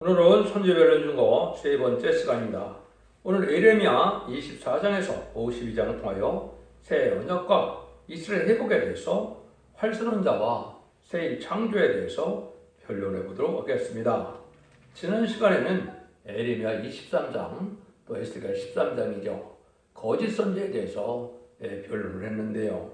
오늘은 선지별로 중거 세 번째 시간입니다. 오늘 에레미야 24장에서 52장을 통하여 새 언약과 이스라엘 회복에 대해서 활선한 자와 새 창조에 대해서 변론해 보도록 하겠습니다. 지난 시간에는 에레미야 23장 또 에스겔 13장이죠. 거짓 선지에 대해서 변론을 했는데요.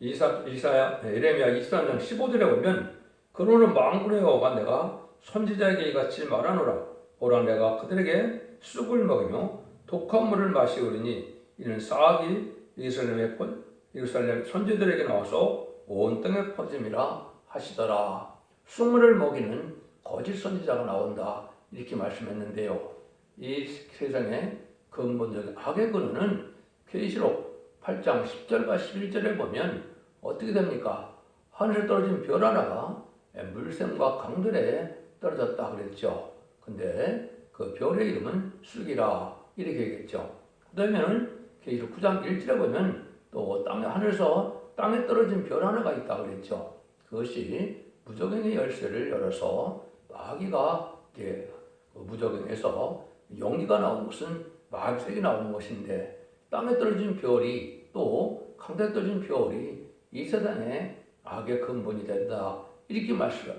에레미야 23장 15절에 보면 그러는 망군의 여호와가 내가 선지자에게 이같이 말하노라. 보라 내가 그들에게 쑥을 먹이며 독한 물을 마시우리니 이는 싹이 예루살렘 선지들에게 나와서 온 땅에 퍼짐이라 하시더라. 쑥물을 먹이는 거짓 선지자가 나온다 이렇게 말씀했는데요. 이 세상의 근본적인 악의 근원은 계시록 8장 10절과 11절에 보면 어떻게 됩니까? 하늘에 떨어진 별 하나가 물샘과 강들에 떨어졌다 그랬죠. 근데 그 별의 이름은 쑥이라 이렇게 얘기했죠. 그다음에는 계시록 9장 1절에 보면 또 하늘에서 땅에 떨어진 별 하나가 있다 그랬죠. 그것이 무저갱의 열쇠를 열어서 마귀가 무저갱에서 용기가 나온 것은 마귀색이 나오는 것인데 땅에 떨어진 별이 또 강에 떨어진 별이 이 세상의 악의 근본이 된다 이렇게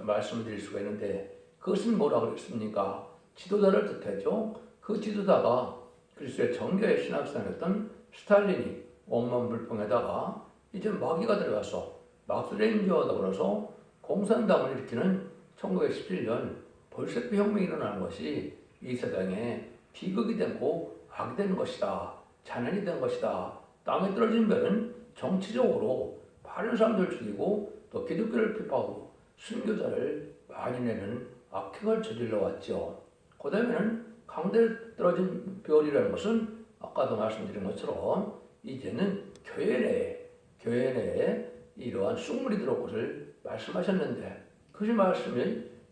말씀을 드릴 수가 있는데 그것은 뭐라고 그랬습니까? 지도자를 뜻하죠. 그 지도자가 그리스도의 정교의 신학생이었던 스탈린이 온몸 불평에다가 이제 마귀가 들어가서 막스레인저와 더불어서 공산당을 일으키는 1917년 볼셰비 혁명이 일어나는 것이 이 세상에 비극이 되고 악이 된 것이다. 잔인이 된 것이다. 땅에 떨어진 별은 정치적으로 많은 사람들을 죽이고 또 기독교를 비판하고 순교자를 많이 내는 악행을 저질러 왔죠. 그 다음에는 강대에 떨어진 별이라는 것은 아까도 말씀드린 것처럼 이제는 교회 내에 이러한 쑥물이 들어올 것을 말씀하셨는데 그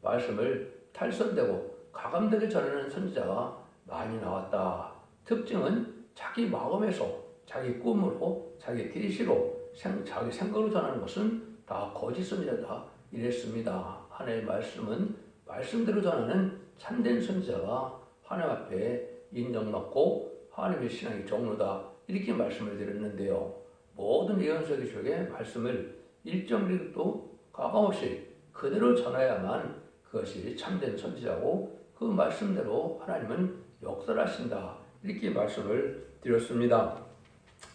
말씀을 탈선되고 가감되게 전하는 선지자가 많이 나왔다. 특징은 자기 마음에서 자기 꿈으로 자기 계시로 자기 생각으로 전하는 것은 다 거짓 선지자다 이랬습니다. 하나님의 말씀은 말씀대로 전하는 참된 선지자가 하나님 앞에 인정받고 하나님의 신앙의 종로다 이렇게 말씀을 드렸는데요. 모든 예언서 기록의 말씀을 일정리도 가감없이 그대로 전해야만 그것이 참된 선지자고 그 말씀대로 하나님은 역사를 하신다 이렇게 말씀을 드렸습니다.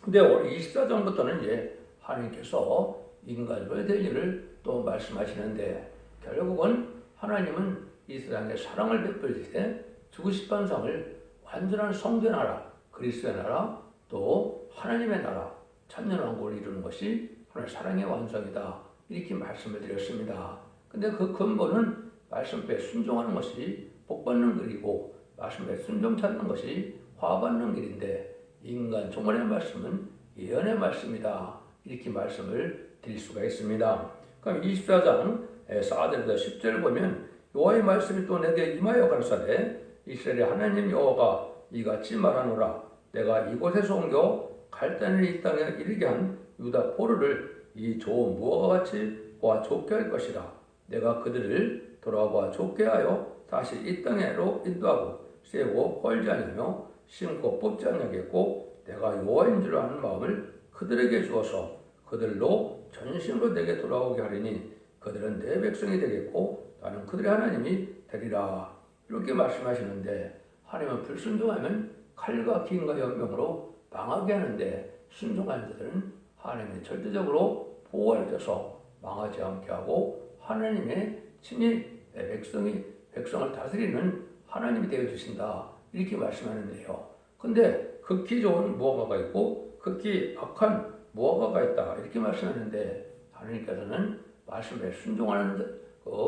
근데 24장부터는 이제 하나님께서 인간으로의 될 일을 또 말씀하시는데 결국은 하나님은 이 세상에 사랑을 베풀 때 죽으신 반상을 완전한 성도의 나라, 그리스도의 나라, 또 하나님의 나라, 참된 왕국을 이루는 것이 하나님의 사랑의 완성이다. 이렇게 말씀을 드렸습니다. 근데 그 근본은 말씀에 순종하는 것이 복받는 길이고 말씀에 순종 찾는 것이 화받는 길인데 인간 종말의 말씀은 예언의 말씀이다. 이렇게 말씀을 드릴 수가 있습니다. 그럼 24장 4절에서 10절을 보면 여호와의 말씀이 또 내게 임하여 가라사대 이스라엘의 하나님 여호와가 이같이 말하노라 내가 이곳에서 옮겨 갈대를 이 땅에 이르게 한 유다 포로를 이 좋은 무화과 같이 보아 좋게 할 것이라 내가 그들을 돌아보아 좋게 하여 다시 이 땅으로 인도하고 세우고 헐지 아니하며 심고 뽑지 아니하겠고 내가 여호와인 줄 아는 마음을 그들에게 주어서 그들로 전심으로 내게 돌아오게 하리니 그들은 내 백성이 되겠고 나는 그들의 하나님이 되리라 이렇게 말씀하시는데 하나님은 불순종하면 칼과 기인과 연병으로 망하게 하는데 순종하는 자들은 하나님이 절대적으로 보호해 줘서 망하지 않게 하고 하나님의 친히 백성을 다스리는 하나님이 되어주신다 이렇게 말씀하는데요. 근데 극히 좋은 무화과가 있고 극히 악한 무화과가 있다 이렇게 말씀하는데 하나님께서는 말씀에 순종하는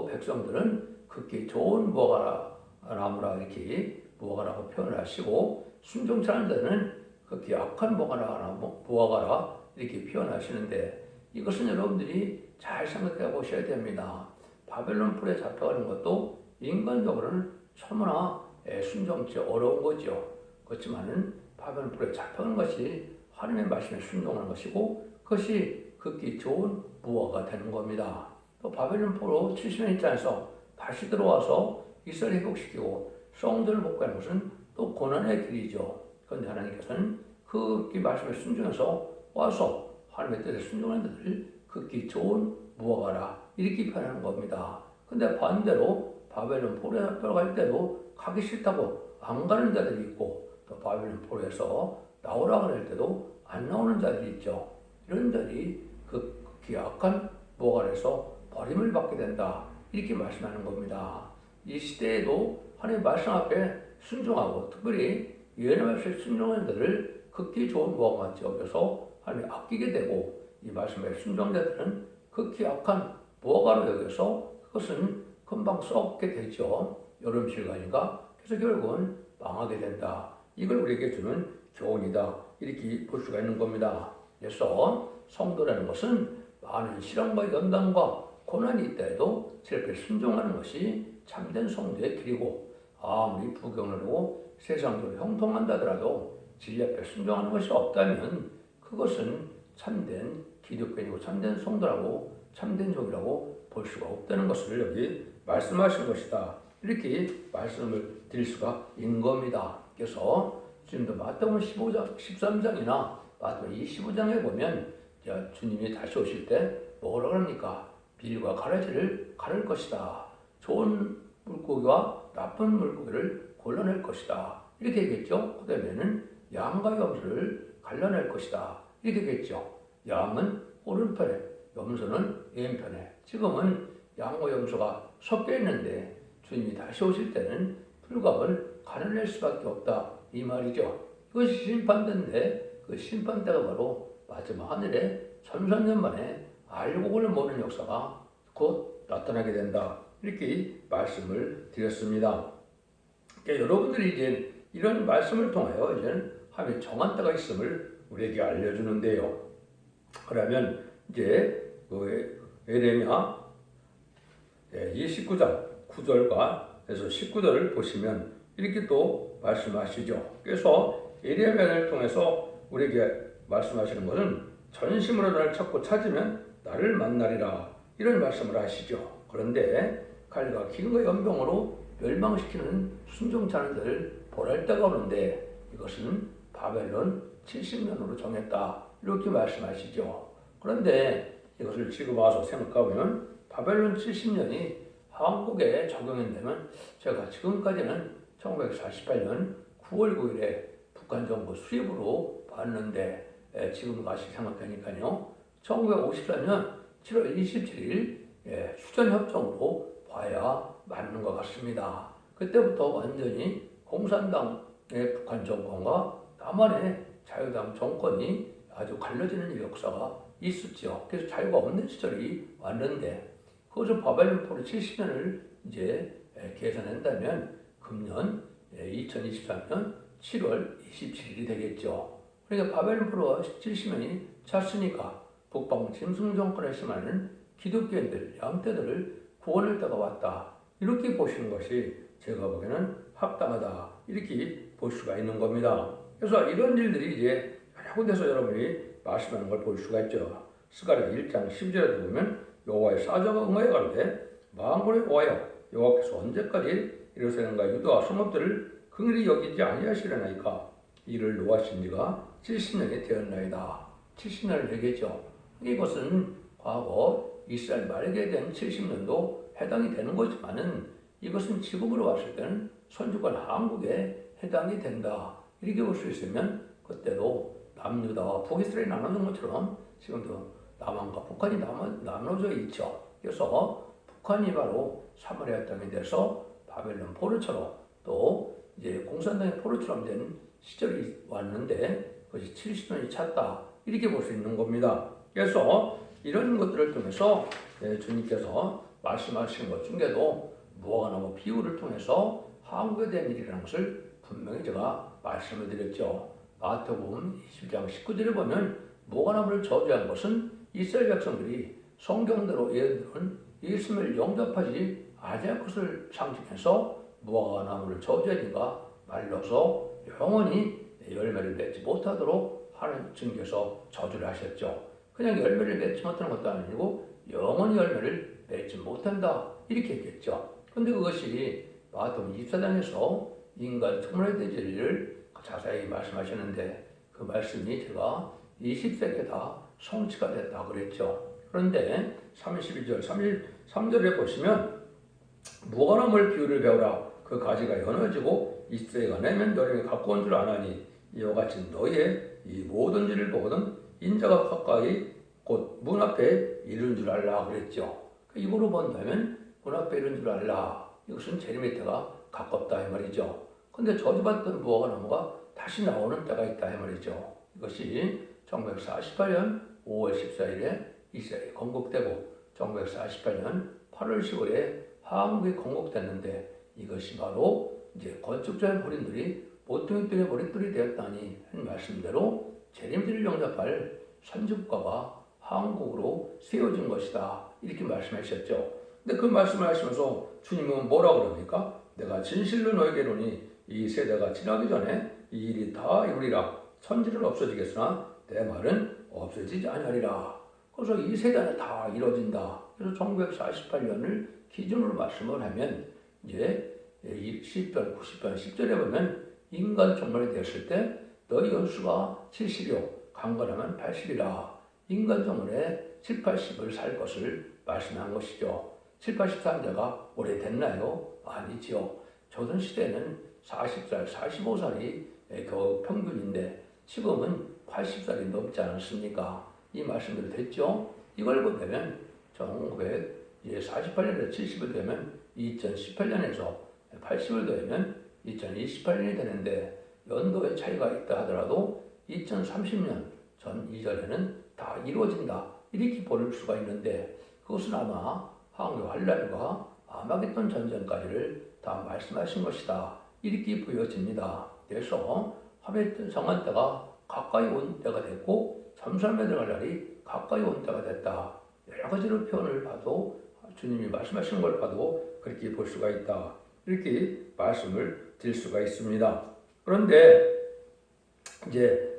백성들은 극히 좋은 무화과나무라 이렇게 무화과라고 표현을 하시고 순종치 않는 데는 극히 악한 무화과라 이렇게 표현하시는데 이것은 여러분들이 잘 생각해 보셔야 됩니다. 바벨론 풀에 잡혀가는 것도 인간적으로는 너무나 순종치 어려운 거죠. 그렇지만은 바벨론 풀에 잡혀가는 것이 하나님의 말씀에 순종하는 것이고 그것이 극히 좋은 무화과가 되는 겁니다. 또 바벨론 포로 70년 입장에서 다시 들어와서 이스라엘 회복시키고 성전을 복구하는 것은 또 고난의 길이죠. 그런데 하나님께서는 그 말씀에 순종해서 와서 하나님의 뜻에 순종하는 자들을 극히 좋은 무화과라 이렇게 표현하는 겁니다. 근데 반대로 바벨론 포로에 들어갈 때도 가기 싫다고 안 가는 자들이 있고 또 바벨론 포로에서 나오라고 할 때도 안 나오는 자들이 있죠. 이런 자들이 극히 악한 무화과에서 버림을 받게 된다 이렇게 말씀하는 겁니다. 이 시대에도 하나님의 말씀 앞에 순종하고 특별히 예언의 말씀에 순종하는 자들을 극히 좋은 무화과같이 여겨서 하나님이 아끼게 되고 이 말씀에 순종자들은 극히 악한 무화과로 여겨서 그것은 금방 썩게 되죠. 여름 실간인가? 그래서 결국은 망하게 된다. 이걸 우리에게 주는 교훈이다. 이렇게 볼 수가 있는 겁니다. 그래서 성도라는 것은 많은 시련과 연단과 고난이 있다 해도 제 앞에 순종하는 것이 참된 성도의 길이고 아무리 부경을 하고 세상적으로 형통한다 하더라도 진리 앞에 순종하는 것이 없다면 그것은 참된 기독교인이고 참된 성도라고 참된 종이라고 볼 수가 없다는 것을 여기 말씀하신 것이다. 이렇게 말씀을 드릴 수가 있는 겁니다. 그래서 지금도 마태복음 15장, 13장이나 마태복음 25장에 보면 주님이 다시 오실 때 뭐라 그럽니까? 빌과 가라지를 가를 것이다. 좋은 물고기와 나쁜 물고기를 골라낼 것이다. 이렇게 얘기했죠. 그 다음에는 양과 염소를 갈라낼 것이다. 이렇게 얘기했죠. 양은 오른편에, 염소는 왼편에. 지금은 양과 염소가 섞여 있는데 주님이 다시 오실 때는 풀갑을 가려낼 수밖에 없다. 이 말이죠. 이것이 심판대인데 그 심판대가 바로 마지막 하늘에 천삼년 만에 알곡을 모는 역사가 곧 나타나게 된다. 이렇게 말씀을 드렸습니다. 그러니까 여러분들이 이제 이런 말씀을 통하여 이제는 하나님의 정한 때가 있음을 우리에게 알려주는데요. 그러면 이제 에레미야 29장 9절과 그래서 19절을 보시면 이렇게 또 말씀하시죠. 그래서 에레미야를 통해서 우리에게 말씀하시는 것은 전심으로 나를 찾고 찾으면 나를 만나리라 이런 말씀을 하시죠. 그런데 칼과 기근과 연병으로 멸망시키는 순종자들 보랄 때가 오는데 이것은 바벨론 70년으로 정했다 이렇게 말씀하시죠. 그런데 이것을 지금 와서 생각해보면 바벨론 70년이 한국에 적용된다면 제가 지금까지는 1948년 9월 9일에 북한 정부 수립으로 봤는데 지금 다시 생각하니까요. 1954년 7월 27일 수전협정으로 봐야 맞는 것 같습니다. 그때부터 완전히 공산당의 북한 정권과 남한의 자유당 정권이 아주 갈라지는 역사가 있었죠. 그래서 자유가 없는 시절이 왔는데 그것을 바벨론 포로 70년을 이제 계산한다면 금년 2023년 7월 27일이 되겠죠. 그러니까 바벨론 포로가 70년이 찼으니까 북방 짐승 정권에 심하는 기독교인들, 양떼들을 구원할 때가 왔다. 이렇게 보시는 것이 제가 보기에는 합당하다. 이렇게 볼 수가 있는 겁니다. 그래서 이런 일들이 이제 여러 군데서 여러분이 말씀하는 걸 볼 수가 있죠. 스가랴 1장 12절에 보면 여호와의 사자가 응하여 가로되 만군의 여호와여 여호와께서 언제까지 예루살렘과 유다와 성읍들을 긍휼히 여기지 아니하시려나이까 이를 노하신 지가 70년이 되었나이다. 70년을 얘기했죠. 이것은 과거 이스라엘 말기에 대한 70년도 해당이 되는 거지만은 이것은 지금으로 봤을 때는 선주권 한국에 해당이 된다. 이렇게 볼 수 있으면 그때도 남유다와 북이스라엘이 나눠진 것처럼 지금도 남한과 북한이 나눠져 있죠. 그래서 북한이 바로 사마리아 땅이 돼서 바벨론 포로처럼 또 이제 공산당의 포로처럼 된 시절이 왔는데 그것이 70년이 찼다. 이렇게 볼 수 있는 겁니다. 그래서 이런 것들을 통해서 주님께서 말씀하신 것 중에도 무화과나무 비유를 통해서 한국에 대한 일이라는 것을 분명히 제가 말씀을 드렸죠. 마태복음 20장 19절에 보면 무화과나무를 저주한 것은 이스라엘 백성들이 성경대로 예언들은 예수님을 영접하지 아니할 것을 상징해서 무화과나무를 저주하니까 말려서 영원히 열매를 맺지 못하도록 하는 주님께서 저주를 하셨죠. 그냥 열매를 맺지 못하는 것도 아니고 영원히 열매를 맺지 못한다 이렇게 했겠죠. 그런데 그것이 마태복음 24장에서 인간 청문회 대제를 자세히 말씀하셨는데 그 말씀이 제가 20세기에 다 성취가 됐다 그랬죠. 그런데 32절, 33절에 보시면 무화과나무를 비유를 배우라. 그 가지가 연어지고 이스라엘가 내면 여름에 갖고 온 줄 아나니 이와 같이 너희의 이 모든 일을 보거든 인자가 가까이 곧 문 앞에 이른 줄 알라 그랬죠. 입으로 본다면 문 앞에 이른 줄 알라. 이것은 재림의 때가 가깝다 이 말이죠. 근데 저주받던 무화과나무가 다시 나오는 때가 있다 이 말이죠. 이것이 1948년 5월 14일에 이스라엘이 건국되고 1948년 8월 10월에 한국이 건국됐는데 이것이 바로 이제 건축자의 머릿돌이 보통의 뜰의 머릿돌이 되었다니 한 말씀대로 재림들을 영접할 선지국가가 한국으로 세워진 것이다 이렇게 말씀하셨죠. 근데 그 말씀을 하시면서 주님은 뭐라 그럽니까? 내가 진실로 너에게 이르노니 이 세대가 지나기 전에 이 일이 다 이루리라. 천지는 없어지겠으나 내 말은 없어지지 아니하리라. 그래서 이 세대는 다 이루어진다. 그래서 1948년을 기준으로 말씀을 하면 이제 10편, 90편, 10절에 보면 인간 종말이 되었을 때 너희 연수가 70이요 강건하면 80이라. 인간 종말에 7, 80을 살 것을 말씀한 것이죠. 7, 80살대가 오래됐나요? 아니지요. 조선시대는 40살, 45살이 겨우 평균인데 지금은 80살이 넘지 않았습니까? 이 말씀대로 됐죠? 이걸 보면 1948년에 70을 되면 2018년에서 80을 되면 2028년이 되는데 연도의 차이가 있다 하더라도 2030년 전 이전에는 다 이루어진다 이렇게 볼 수가 있는데 그것은 아마 항구 환란과 아마겟돈 전쟁까지를 다 말씀하신 것이다 이렇게 보여집니다. 그래서 하나님의 정한 때가 가까이 온 때가 됐고 잠수함에 들어갈 날이 가까이 온 때가 됐다. 여러 가지로 표현을 봐도 주님이 말씀하시는 걸 봐도 그렇게 볼 수가 있다. 이렇게 말씀을 드릴 수가 있습니다. 그런데 이제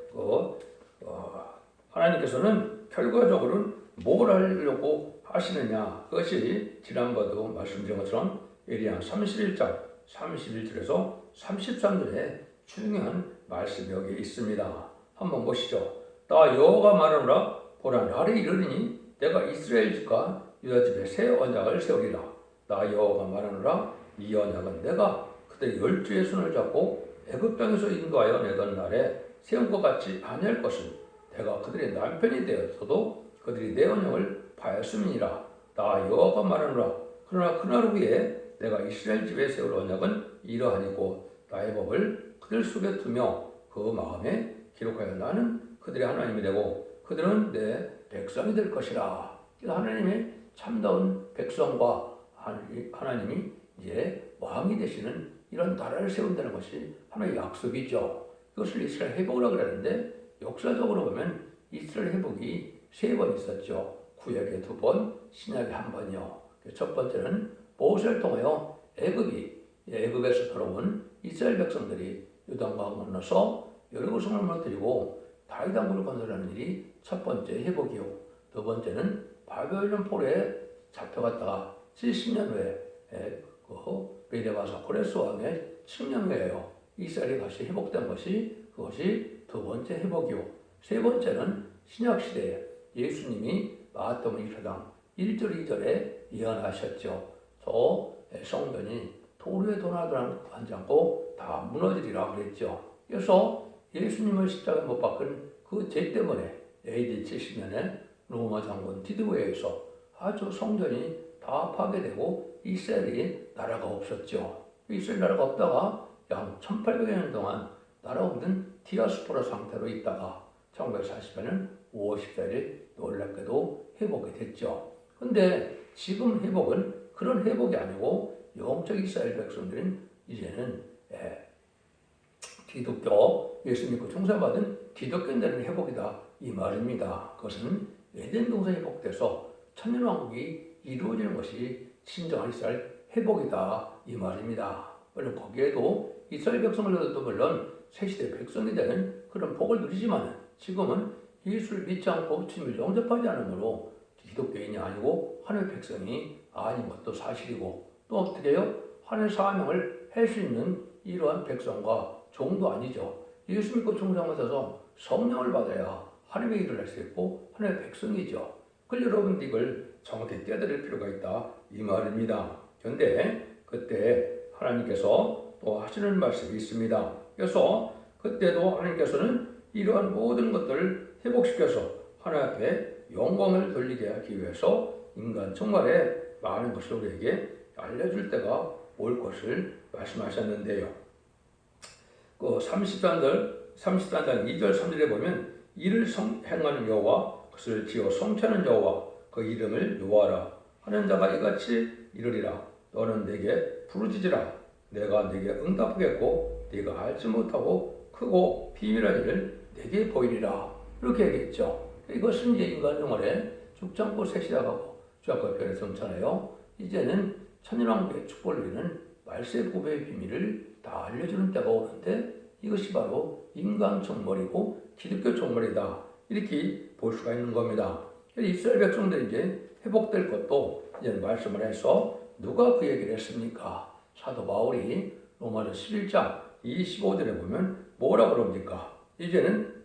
하나님께서는 결과적으로는 뭘 하려고 하시느냐. 그것이 지난번도 말씀드린 것처럼 예리한 31장 31절에서 33절에 중요한 말씀이 여기 있습니다. 한번 보시죠. 나 여호와가 말하노라 보라 날이 이르리니 내가 이스라엘 집과 유다 집에 새 언약을 세우리라. 나 여호와가 말하노라 이 언약은 내가 그들의 열주의 손을 잡고 애굽 땅에서 인도하여 내던 날에 세운 것 같이 아니할 것은 내가 그들의 남편이 되었어도 그들이 내 언약을 파였음이니라. 나 여호와가 말하노라 그러나 그날 후에 내가 이스라엘 집에 세울 언약은 이러하니고 나의 법을 그들 속에 두며 그 마음에 기록하여 나는 그들의 하나님이 되고 그들은 내 백성이 될 것이라. 하나님의 참다운 백성과 하나님이 이제 왕이 되시는 이런 나라를 세운다는 것이 하나의 약속이죠. 이것을 이스라엘 회복이라고 그러는데 역사적으로 보면 이스라엘 회복이 3번 있었죠. 구약에 2번, 신약에 1번이요. 첫 번째는 모세를 통하여 애굽에서 돌아온 이스라엘 백성들이 요단강을 건너서 여리고성을 무너뜨리고 다윗 왕국을 건설하는 일이 첫 번째 회복이요. 두 번째는 바벨론 포로에 잡혀갔다가 70년 후에 메데바사 코레스 왕의 칙령 후에요. 이스라엘이 다시 회복된 것이 그것이 두 번째 회복이요. 세 번째는 신약 시대에 예수님이 마태복음 24장 1절 2절에 예언하셨죠. 저 성전이 도로에 도나도나 앉지 않고 다 무너지리라 그랬죠. 그래서 예수님을 십자가에 못 박은 그 죄 때문에 AD 70년에 로마 장군 디도에 의해서 아주 성전이 다 파괴되고 이스라엘이 나라가 없었죠. 이스라엘 나라가 없다가 약 1800여 년 동안 나라 없는 디아스포라 상태로 있다가 1948년 5월 14일 놀랍게도 회복이 됐죠. 근데 지금 회복은 그런 회복이 아니고 영적 이스라엘 백성들은 이제는 기독교 예수 믿고 총사받은 기독교인들은 회복이다 이 말입니다. 그것은 에덴 동산이 회복돼서 천년왕국이 이루어지는 것이 진정한 이스라엘 회복이다 이 말입니다. 물론 거기에도 이스라엘 백성들도 물론 새시대 백성이 되는 그런 복을 누리지만 지금은 예수를 믿지 않고 주님을 영접하지 않으므로 기독교인이 아니고 하나님의 백성이 아닌 것도 사실이고 또 어떻게 해요? 하나님의 사명을 할 수 있는 이러한 백성과 종도 아니죠. 예수 믿고 충성하셔서 성령을 받아야 하나님의 일을 할 수 있고 하나님의 백성이죠. 그걸 여러분들 이걸 정확히 깨달을 필요가 있다 이 말입니다. 그런데 그때 하나님께서 또 하시는 말씀이 있습니다. 그래서 그때도 하나님께서는 이러한 모든 것들을 회복시켜서 하나님 앞에 영광을 돌리게 하기 위해서 인간 정말에 많은 것을 우리에게 알려줄 때가 올 것을 말씀하셨는데요. 그 33장 2절 3절에 보면 이를 행하는 여호와 그것을 지어 성취하는 여호와 그 이름을 여호와라 하는 자가 이같이 이르리라. 너는 내게 부르짖으라. 내가 내게 응답하겠고 네가 알지 못하고 크고 비밀한 일을 내게 보이리라. 이렇게 얘기했죠. 이것은 이제 인간 생활에 죽지 않고 새 시작하고 주약과 별의 성찬하여 이제는 천일왕국의 축복을 누리는 말세 보배의 비밀을 다 알려주는 때가 오는데 이것이 바로 인간 정벌이고 기독교 정벌이다. 이렇게 볼 수가 있는 겁니다. 이스라엘 백성들이 이제 회복될 것도 이제 말씀을 해서 누가 그 얘기를 했습니까? 사도 바울이 로마서 11장 25절에 보면 뭐라고 그럽니까? 이제는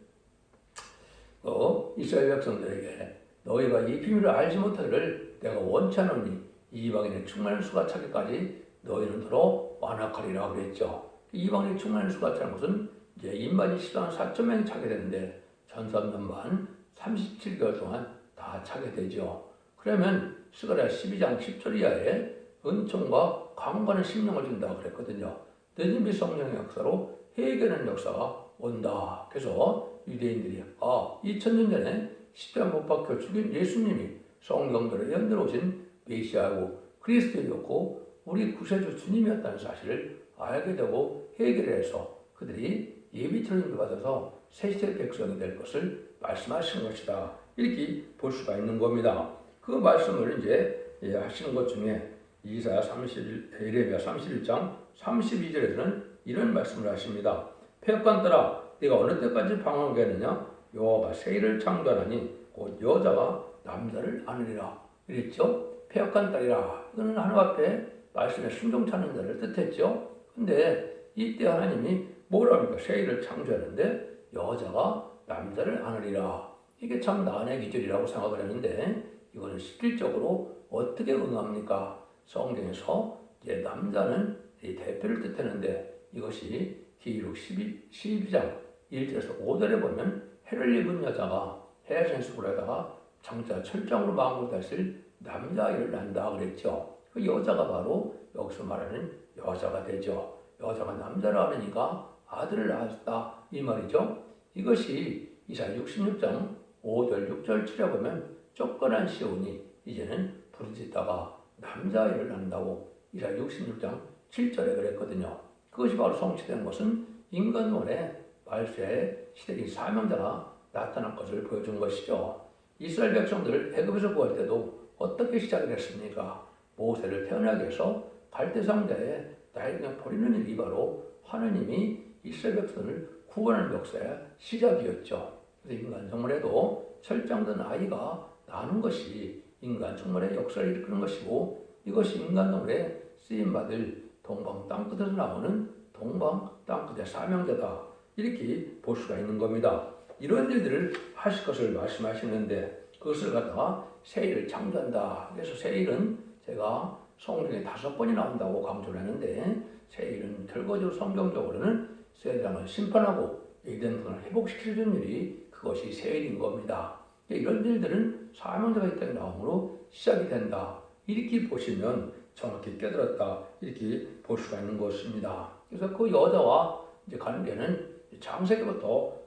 이스라엘 백성들에게 너희가 이 비밀을 알지 못하기를 내가 원치 않으니 이방인의 충만한 수가 차기까지 너희는 더러 완악하리라 그랬죠. 이방인의 충만한 수가 차는 것은 이제 인반이 시간 4천 명이 차게 되는데 전삼년반 37개월 동안 다 차게 되죠. 그러면 스가랴 12장 10절 이하에 은총과 강건한 심령을 준다고 그랬거든요. 늦은 비 성령의 역사로 회개하는 역사가 온다. 그래서 유대인들이 2000년 전에 십자가 못 박혀 죽인 예수님이 성경대로 연대로 오신 메시아고 그리스도였고 우리 구세주 주님이었다는 사실을 알게 되고 회개를 해서 그들이 예비처럼 받아서 새 백성이 될 것을 말씀하시는 것이다. 이렇게 볼 수가 있는 겁니다. 그 말씀을 이제 하시는 것 중에 에레미야 31장 32절에서는 이런 말씀을 하십니다. 폐역간들아 네가 어느 때까지 방황하겠느냐? 여호와가 새 일을 창조하나니 곧 여자가 남자를 안으리라. 이랬죠. 폐역한 딸이라. 이거는 하나님 앞에 말씀에 순종차는 자를 뜻했죠. 근데 이때 하나님이 뭐라 합니까? 새 일을 창조하는데 여자가 남자를 안으리라. 이게 참 난의 기절이라고 생각을 했는데 이거는 실질적으로 어떻게 응합니까? 성경에서 이제 남자는 이 대표를 뜻하는데 이것이 기록 12장 1절에서 5절에 보면 해를 입은 여자가 해생수로다가 장자 철장으로 마음을 다스릴 남자아이를 낳는다 그랬죠. 그 여자가 바로 여기서 말하는 여자가 되죠. 여자가 남자를 낳으니까 아들을 낳았다 이 말이죠. 이것이 이사야 66장 5절 6절 7에 보면 쫓겨난 시온이 이제는 부르짖다가 남자아이를 낳는다고 이사야 66장 7절에 그랬거든요. 그것이 바로 성취된 것은 인간론의 말세의 시대의 사명자가 나타난 것을 보여준 것이죠. 이스라엘 백성들 애굽에서 구할 때도 어떻게 시작을 했습니까? 모세를 태어나게 해서 갈대 상자에 나일강 버리는 일이 바로 하나님이 이스라엘 백성을 구원하는 역사의 시작이었죠. 그래서 인간 정말에도 철장된 아이가 나는 것이 인간 정말의 역사를 일으키는 것이고 이것이 인간 정말에 쓰임받을 동방 땅끝에서 나오는 동방 땅끝의 사명자다. 이렇게 볼 수가 있는 겁니다. 이런 일들을 하실 것을 말씀하시는데 그것을 갖다가 새 일을 창조한다. 그래서 새 일은 제가 성경에 5번이 나온다고 강조를 했는데 새 일은 결과적으로 성경적으로는 세상을 심판하고 에덴을 회복시켜주는 일이 그것이 새 일인 겁니다. 이런 일들은 사명자가 이 땅에 나옴으로 시작이 된다. 이렇게 보시면 정확히 깨달았다. 이렇게 볼 수가 있는 것입니다. 그래서 그 여자와 이제 관계는 창세기부터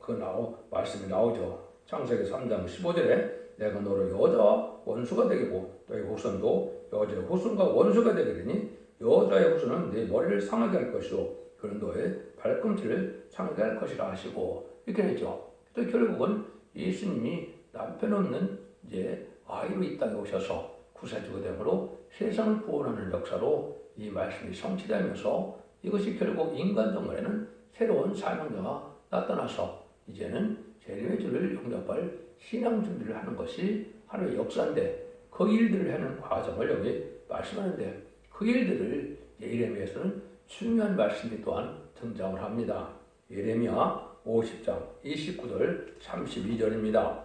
말씀이 나오죠. 창세기 3장 15절에 내가 너를 여자와 원수가 되고 너의 후손도 여자의 후손과 원수가 되게 되니 여자의 후손은 네 머리를 상하게 할 것이요 그는 너의 발꿈치를 상하게 할 것이라 하시고 이렇게 했죠. 또 결국은 예수님이 남편 없는 이제 아이로 이 땅에 오셔서 구세주가 되므로 세상을 구원하는 역사로 이 말씀이 성취되면서 이것이 결국 인간 정말에는 새로운 사명자가 나타나서 이제는 재림의 주를 영접할 신앙 준비를 하는 것이 하나의 역사인데 그 일들을 하는 과정을 여기 말씀하는데 그 일들을 예레미야에서는 중요한 말씀이 또한 등장을 합니다. 예레미야 50장 29절 32절입니다.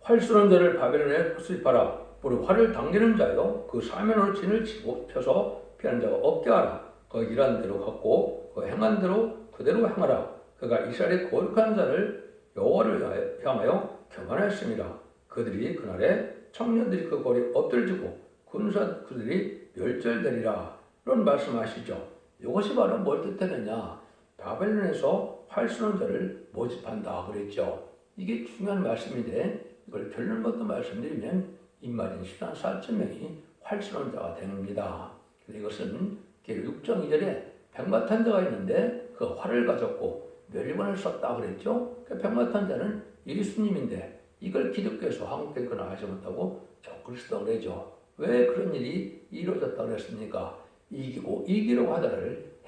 활 쏘는 자를 바벨론에 수입하라. 무릇 활을 당기는 자여 그 사면으로 진을 치고 펴서 피하는 자가 없게 하라. 그 일한 대로 갚고 그 행한 대로 그대로 행하라. 그가 이스라엘의 거룩한 자를 여호와를 향하여 교만하였습니다. 그들이 그날에 청년들이 그 거리에 엎드려지고 군사들이 멸절되리라. 이런 말씀하시죠. 이것이 바로 뭘 뜻하느냐? 바벨론에서 활 쏘는 자를 모집한다 그랬죠. 이게 중요한 말씀인데 이걸 결론부터 말씀드리면 인마진 14만 4천 명이 활 쏘는 자가 됩니다. 이것은 계율 6장 2절에 백마탄 자가 있는데 그 활을 가졌고 멸관을 썼다 그랬죠. 그 백마탄 자는 예수님인데 이걸 기독교에서 한국교회가 하지 못하고 적그리스도라고 그러죠. 왜 그런 일이 이루어졌다 그랬습니까? 이기려고 하다를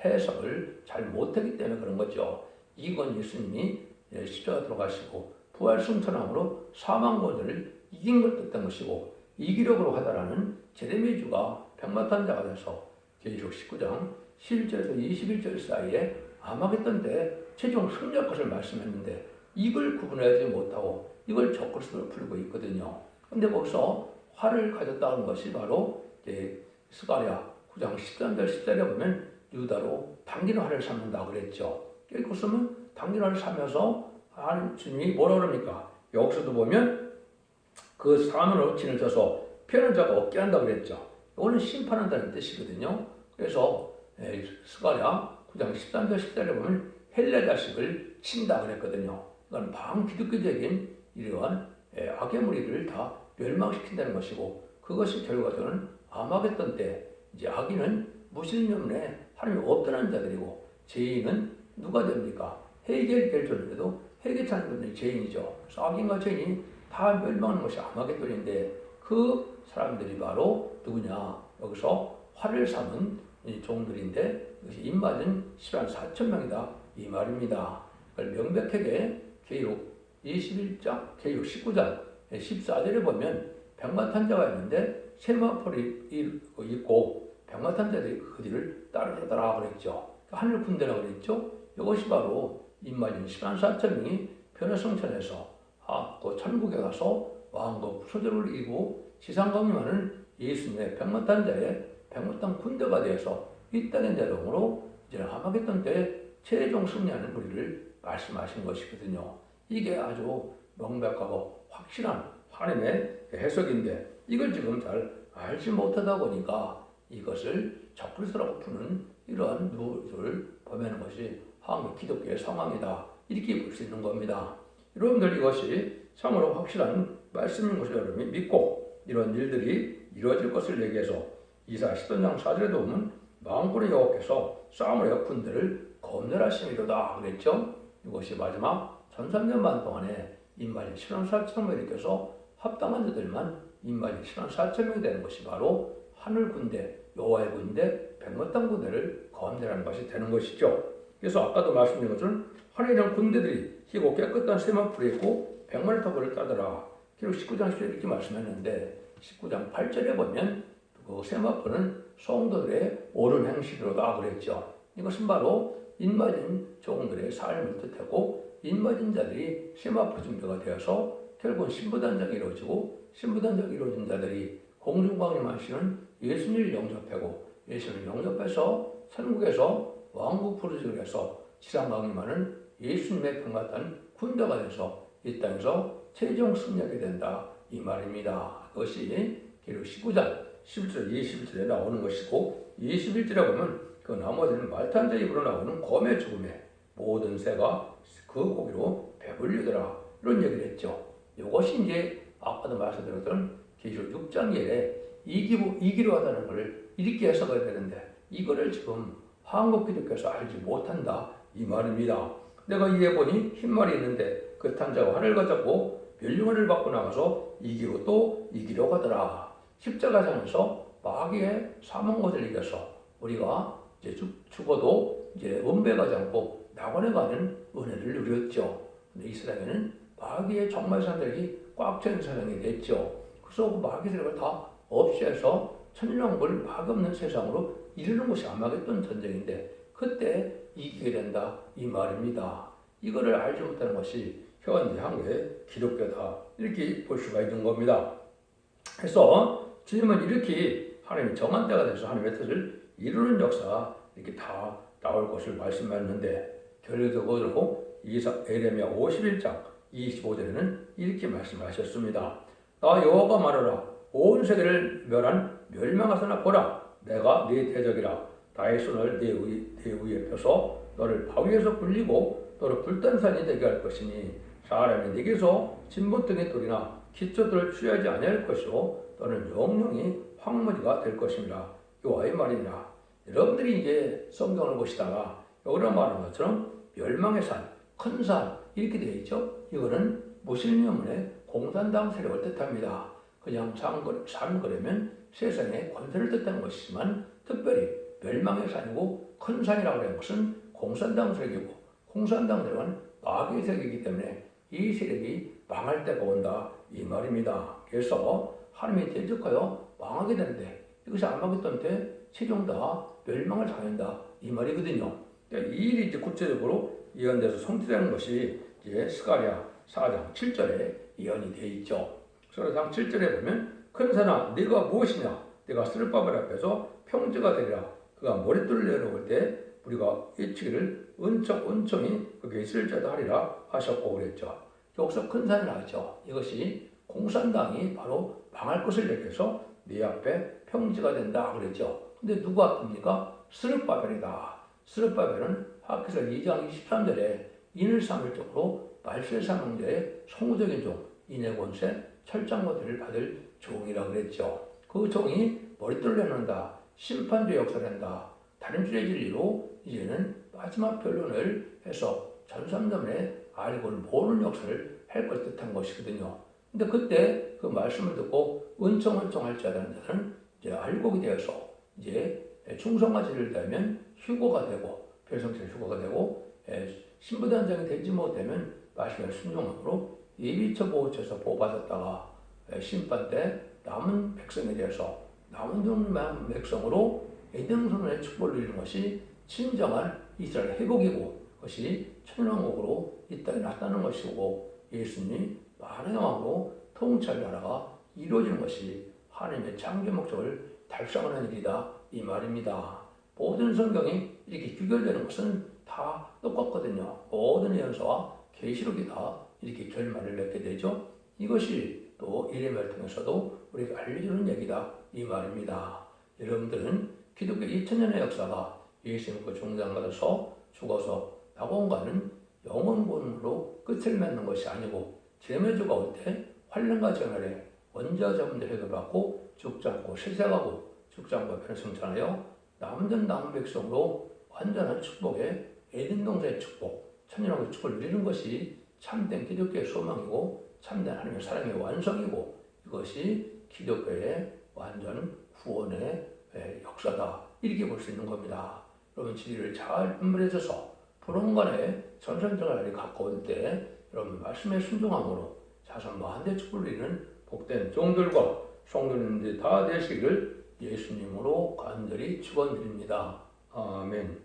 해석을 잘 못하기 때문에 그런 거죠. 이건 예수님이 십자가 들어가시고 부활 승천함으로 사망권을 이긴 걸 뜻한 것이고 이기려고 하다라는 제레미야주가 백마탄 자가 돼서 계시록 19장 11절에서 21절 사이에 아마겟돈 때 최종 승리할 것을 말씀했는데 이걸 구분하지 못하고 이걸 적그리스도로 풀고 있거든요. 근데 거기서 활을 가졌다는 것이 바로 스가랴 9장 13절 14절에 보면 유다로 당기는 활을 삼는다 그랬죠. 그것은 당기는 활을 삼면서 주님이 뭐라 그럽니까? 여기서도 보면 그 사면으로 진을 쳐서 피하는 자가 없게 한다 그랬죠. 이거는 심판한다는 뜻이거든요. 그래서 스가랴 9장 13절 14절에 보면 헬레 자식을 친다 그랬거든요. 그건 반기독교적인 이러한 악의 무리를 다 멸망시킨다는 것이고 그것이 결과적으로는 아마겟돈 때 이제 악인은 무신론에 하나님이 없다는 자들이고 죄인은 누가 됩니까? 회개될 줄인데도 회개치 않는 분들이 죄인이죠. 그래서 악인과 죄인이 다 멸망하는 것이 아마겟돈인데 그 사람들이 바로 누구냐? 여기서 활을 삼은 종들인데 이것이 입맞은 10만 4천 명이다 이 말입니다. 그걸 명백하게 계율 21장, 계율 19장 14절에 보면 백마탄자가 있는데 세마포를 입고 백마탄자들이 그 뒤를 따르더라 그랬죠. 하늘 군대라고 그랬죠. 이것이 바로 입맞은 10만 4천 명이 변화성천에서 그 천국에 가서 왕국 소절을 이루고 지상강림하는 예수님의 백마탄자의 백마탄 군대가 되어서 이 땅의 내용으로 이제 하마겟돈 때 최종 승리하는 우리를 말씀하신 것이거든요. 이게 아주 명백하고 확실한 하나님의 해석인데 이걸 지금 잘 알지 못하다 보니까 이것을 적그리스도라고 푸는 이러한 누를 범하는 것이 한국 기독교의 상황이다. 이렇게 볼 수 있는 겁니다. 여러분들 이것이 참으로 확실한 말씀인 것을 여러분이 믿고 이런 일들이 이루어질 것을 얘기해서 이사 10장 4절에도 보면 만군의 여호와께서 싸움을 하여 군대를 검열하심이로다 그랬죠. 이것이 마지막 1300년 동안에 인마진 10만 4천 명이께서 합당한 자들만 인마진 10만 4천 명이 되는 것이 바로 하늘 군대, 여호와의 군대, 백마탄 군대를 검열하는 것이 되는 것이죠. 그래서 아까도 말씀드린 것처럼 하늘이란 군대들이 희고 깨끗한 세마풀에 있고 백마를 타고를 따더라. 기록 19장 10절에 이렇게 말씀했는데 19장 8절에 보면 그 세마풀은 성도들의 옳은 행실로다 그랬죠. 이것은 바로 인마진 종들의 삶을 뜻하고 인마진 자들이 세마풀 준비가 되어서 결국은 신부단장이 이루어지고 신부단장이 이루어진 자들이 공중광림하시는 예수님을 영접하고 예수님을 영접해서 천국에서 왕국 부르짖을 해서 지상광림하는 예수님의 백마탄 군대가 돼서 이 땅에서 최종 승리하게 된다 이 말입니다. 그것이 기록 19장 11절 21절에 나오는 것이고 21절에 보면 그 나머지는 말탄 자 입으로 나오는 검의 죽음에 모든 새가 그 고기로 배불리더라 이런 얘기를 했죠. 이것이 이제 아까도 말씀드렸던 계시록 6장 1에 이기로 하다는 걸 이렇게 해석해야 되는데 이거를 지금 한국 기독교에서 알지 못한다 이 말입니다. 내가 이에 보니 흰말이 있는데 그 탄자가 활을 가졌고 멸류관을 받고 나가서 이기로 또 이기려고 하더라. 십자가상에서 마귀의 사망것을 이겨서 우리가 이제 죽어도 이제 은배가지 않고 낙원에 가는 은혜를 누렸죠. 근데 이 세상에는 마귀의 정말 사람들이 꽉 찬 세상이 됐죠. 그래서 그 마귀들을 다 없애서 천년왕국을 막 없는 세상으로 이르는 것이 아마겟돈 전쟁인데 그때 이기게 된다 이 말입니다. 이거를 알지 못하는 것이 현재 한국의 기독교다 이렇게 볼 수가 있는 겁니다. 그래서 주님은 이렇게 하나님이 정한 때가 돼서 하나님의 뜻을 이루는 역사 이렇게 다 나올 것을 말씀하셨는데 결론적으로 에레미야 51장 25절에는 이렇게 말씀하셨습니다. 나 여호와가 말하라 온 세계를 멸망하사나 보라 내가 네 대적이라 나의 손을 네 위에 펴서 너를 바위에서 굴리고 너를 불단산이 되게 할 것이니 사람이 네게서 진보등의 돌이나 기초들을 취하지 아니할 것이요 너는 영영이 황무지가 될 것입니다. 여호와의 말이니라. 여러분들이 이제 성경을 보시다가 여기로 말하는 것처럼 멸망의 산, 큰 산 이렇게 되어 있죠. 이거는 무슬림의 공산당 세력을 뜻합니다. 그냥 산 그러면 세상의 권세를 뜻하는 것이지만 특별히 멸망의 산이고 큰 산이라고 하는 것은 공산당 세력이고 공산당 세력은 마귀의 세력이기 때문에 이 세력이 망할 때가 온다 이 말입니다. 그래서 하나님이 대적하여 망하게 되는데 이것이 아마겟돈 때 최종 다 멸망을 당한다 이 말이거든요. 그러니까 이 일이 이제 구체적으로 예언돼서 성취되는 것이 이제 스가랴 4장 7절에 예언이 되어 있죠. 스가랴 4장 7절에 보면 큰 산아 네가 무엇이냐 네가 스룹바벨 앞에서 평지가 되리라 그가 머릿돌을 내려올 때 우리가 이치기를 은총이 그게 있을 자도 하리라 하셨고 그랬죠. 여기서 큰 산을 하죠. 이것이 공산당이 바로 망할 것을 얘기해서 네 앞에 평지가 된다 그랬죠. 근데 누구 앞입니까? 스룹바벨이다. 스룹바벨은 하박국서 2장 23절에 인을 삼을 쪽으로 말세 사명자의 성우적인 종, 인의 권세, 철장거들을 받을 종이라 그랬죠. 그 종이 머릿돌을 내놓는다. 심판주의 역사를 한다. 다른 줄의 진리로 이제는 마지막 변론을 해서 전삼전에 알고 모르는 역사를 할 걸 뜻한 것이거든요. 근데 그때 그 말씀을 듣고 은총할 줄 아는 자는 이제 알곡이 되어서 이제 충성과 진리를 따르면 휴거가 되고 별성체 휴거가 되고 신부단장이 되지 못하면 말씀에 순종함으로 예비처 보호처에서 보호받았다가 심판 때 남은 백성에 대해서 남은 백성으로 에덴손의 축복을 누리는 것이 진정한 이스라엘 회복이고 그것이 천년왕국으로 이 땅에 나타나는 것이고 예수님이 만왕의 왕으로 통치할 나라가 이루어지는 것이 하나님의 창조 목적을 달성하는 일이다 이 말입니다. 모든 성경이 이렇게 규결되는 것은 다 똑같거든요. 모든 예언서와 계시록이 다 이렇게 결말을 맺게 되죠. 이것이 또 이레미야를 통해서도 우리가 알려주는 얘기다 이 말입니다. 여러분들은 기독교 2000년의 역사가 예수님 그 중장받아서 죽어서 낙원가는 영원군으로 끝을 맺는 것이 아니고 재매주가 올 때 환란과 재멸에 원자자분들 해결받고 죽지 않고 세세가고 죽지 않고 변성천하여 남은 백성으로 완전한 축복의 에덴 동산의 축복, 천년왕국의 축복을 누리는 것이 참된 기독교의 소망이고 참된 하나님의 사랑의 완성이고 이것이 기독교의 완전 구원의 역사다 이렇게 볼 수 있는 겁니다. 여러분 진리를 잘 분별해서 불원간에 전선정을 가까울 때 여러분 말씀에 순종함으로 자선 만대 축복을 누리는 복된 종들과 성도님들이 다 되시기를 예수님으로 간절히 축원드립니다. 아멘.